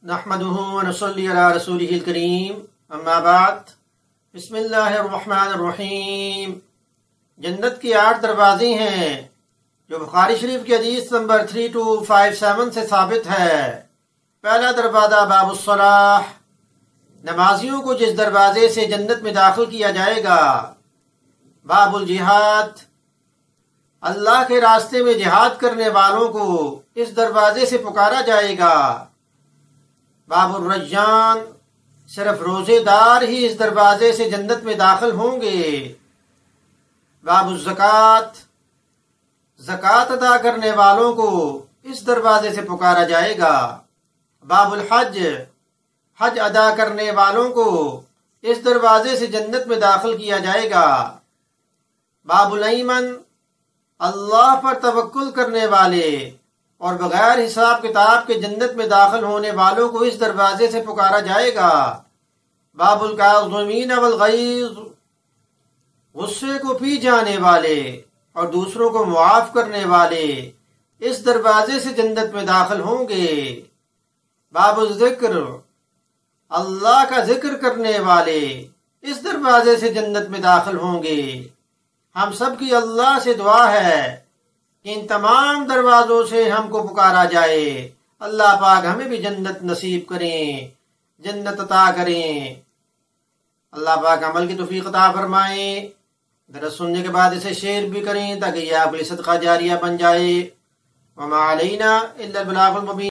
नहमदुहु व नसल्ली अला रसूलिहिल करीम, अम्मा बाद। बिस्मिल्लाहिर्रहमानिर्रहीम। जन्नत के 8 दरवाजे हैं जो बुखारी शरीफ की हदीस नंबर 3257 से साबित है। पहला दरवाज़ा बाबुस्सलाह, नमाजियों को जिस दरवाजे से जन्नत में दाखिल किया जाएगा। बाबुल जिहाद, अल्लाह के रास्ते में जिहाद करने वालों को इस दरवाजे से पुकारा जाएगा। बाबुर रज्जान, सिर्फ रोजेदार ही इस दरवाजे से जन्नत में दाखिल होंगे। बाबुल ज़कात, ज़कात अदा करने वालों को इस दरवाजे से पुकारा जाएगा। बाबुल हज, हज अदा करने वालों को इस दरवाजे से जन्नत में दाखिल किया जाएगा। बाबुल ईमान, अल्लाह पर तवक्कुल करने वाले और बगैर हिसाब किताब के जन्नत में दाखिल होने वालों को इस दरवाजे से पुकारा जाएगा। बाबुल काज़िमीन वल गैज़, गुस्से को पी जाने वाले और दूसरों को मुआफ करने वाले इस दरवाजे से जन्नत में दाखिल होंगे। बाबुल ज़िक्र, अल्लाह का जिक्र करने वाले इस दरवाजे से जन्नत में दाखिल होंगे। हम सब की अल्लाह से दुआ है कि इन तमाम दरवाजों से हमको पुकारा जाए। अल्लाह पाक हमें भी जन्नत नसीब करें, जन्नत अता करें। अल्लाह पाक अमल की तौफीक अता फरमाए। दरस सुनने के बाद इसे शेयर भी करें ताकि यह आपके लिए सदका जारिया बन जाए। वमा अलैना इल्लल बलागुल मुबीन।